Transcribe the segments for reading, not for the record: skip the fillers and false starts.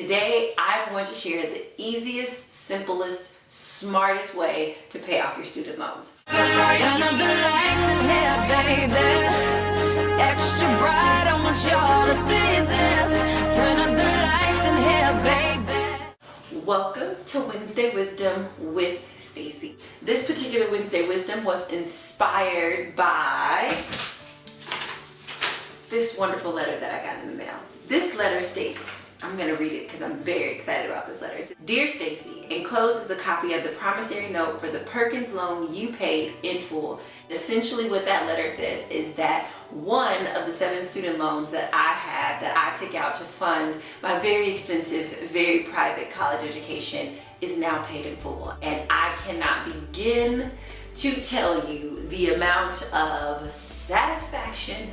Today, I'm going to share the easiest, simplest, smartest way to pay off your student loans. Turn up the lights in here, baby. Extra bright, I want y'all to see this. Turn up the lights in here, baby. Welcome to Wednesday Wisdom with Stacy. This particular Wednesday Wisdom was inspired by this wonderful letter that I got in the mail. This letter states, I'm going to read it because I'm very excited about this letter. It says, Dear Stacy, enclosed is a copy of the promissory note for the Perkins loan you paid in full. Essentially what that letter says is that one of the 7 student loans that I have that I took out to fund my very expensive, very private college education is now paid in full. And I cannot begin to tell you the amount of satisfaction,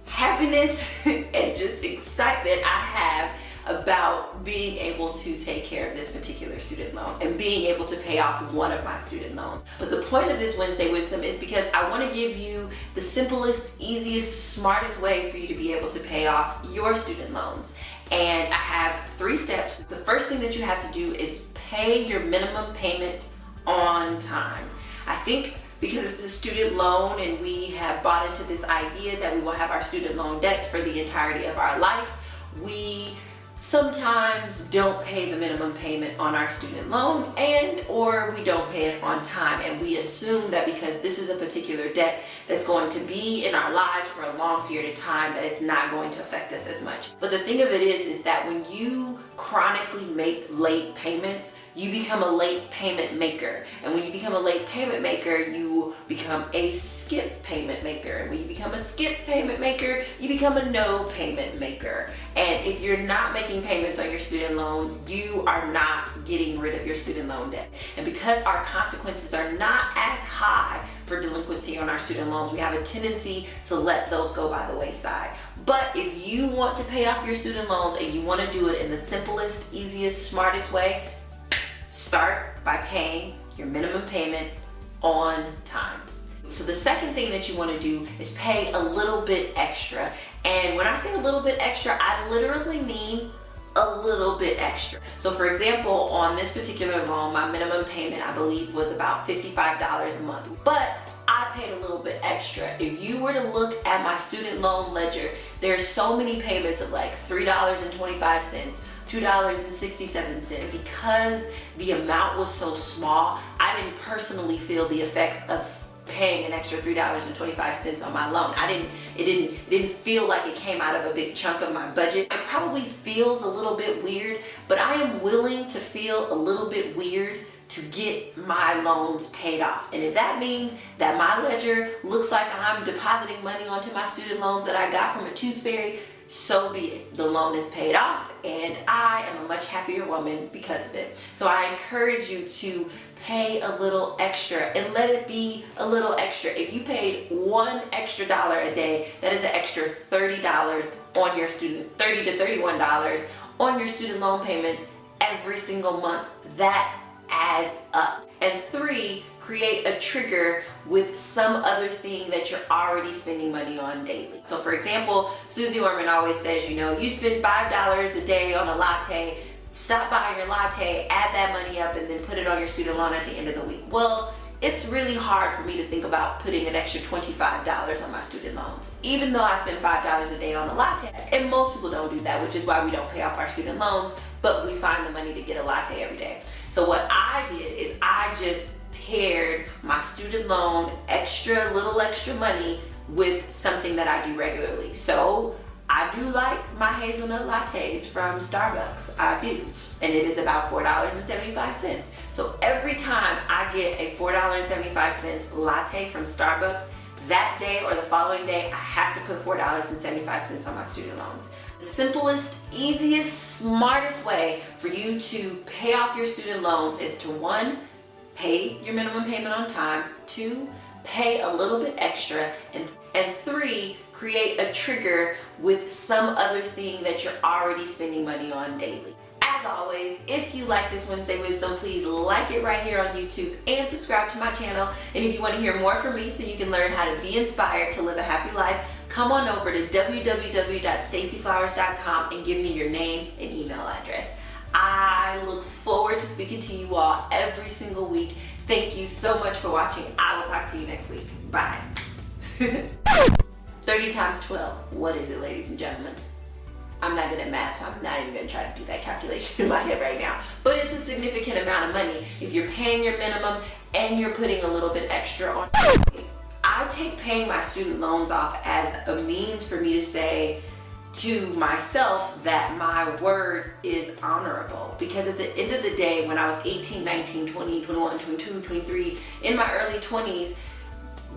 happiness, and just excitement I have about being able to take care of this particular student loan and being able to pay off one of my student loans. But the point of this Wednesday Wisdom is because I want to give you the simplest, easiest, smartest way for you to be able to pay off your student loans. And I have 3 steps. The first thing that you have to do is pay your minimum payment on time. I think because it's a student loan and we have bought into this idea that we will have our student loan debts for the entirety of our life, we sometimes don't pay the minimum payment on our student loan or we don't pay it on time, and we assume that because this is a particular debt that's going to be in our lives for a long period of time that it's not going to affect us as much. But the thing of it is that when you chronically make late payments, you become a late payment maker. And when you become a late payment maker, you become a skip payment maker. And when you become a skip payment maker, you become a no payment maker. And if you're not making payments on your student loans, you are not getting rid of your student loan debt. And because our consequences are not as high for delinquency on our student loans, we have a tendency to let those go by the wayside. But if you want to pay off your student loans and you want to do it in the simplest, easiest, smartest way, start by paying your minimum payment on time. So the second thing that you want to do is pay a little bit extra. And when I say a little bit extra, I literally mean a little bit extra. So for example, on this particular loan, my minimum payment, I believe, was about $55 a month. But I paid a little bit extra. If you were to look at my student loan ledger, there's so many payments of like $3.25, $2.67. Because the amount was so small, I didn't personally feel the effects of paying an extra $3.25 on my loan. It didn't feel like it came out of a big chunk of my budget. It probably feels a little bit weird, but I am willing to feel a little bit weird to get my loans paid off. And if that means that my ledger looks like I'm depositing money onto my student loans that I got from a tooth fairy, so be it. The loan is paid off and I am a much happier woman because of it. So I encourage you to pay a little extra and let it be a little extra. If you paid $1 extra a day, that is an extra $30 on your student, $30 to $31 on your student loan payments every single month. That adds up. And 3, create a trigger with some other thing that you're already spending money on daily. So for example, Susie Orman always says, you spend $5 a day on a latte, stop buying your latte, add that money up, and then put it on your student loan at the end of the week. Well, it's really hard for me to think about putting an extra $25 on my student loans, even though I spend $5 a day on a latte. And most people don't do that, which is why we don't pay off our student loans, but we find the money to get a latte every day. So what I did is I just paired my student loan little extra money with something that I do regularly. So I do like my hazelnut lattes from Starbucks. I do. And it is about $4.75. So every time I get a $4.75 latte from Starbucks, that day or the following day, I have to put $4.75 on my student loans. The simplest, easiest, smartest way for you to pay off your student loans is to 1, pay your minimum payment on time, 2, pay a little bit extra, and 3, create a trigger with some other thing that you're already spending money on daily. As always, if you like this Wednesday Wisdom, please like it right here on YouTube and subscribe to my channel. And if you want to hear more from me so you can learn how to be inspired to live a happy life, come on over to www.stacyflowers.com and give me your name and email address. speaking to you all every single week. Thank you so much for watching. I will talk to you next week. Bye. 30 times 12. What is it, ladies and gentlemen? I'm not good at math, so I'm not even gonna try to do that calculation in my head right now. But it's a significant amount of money if you're paying your minimum and you're putting a little bit extra on. I take paying my student loans off as a means for me to say to myself that my word is honorable. Because at the end of the day, when I was 18, 19, 20, 21, 22, 23, in my early 20s,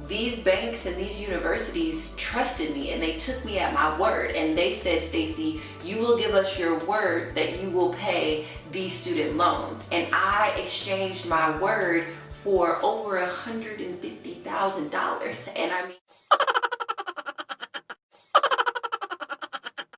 these banks and these universities trusted me and they took me at my word and they said, Stacy, you will give us your word that you will pay these student loans. And I exchanged my word for over $150,000. And I mean,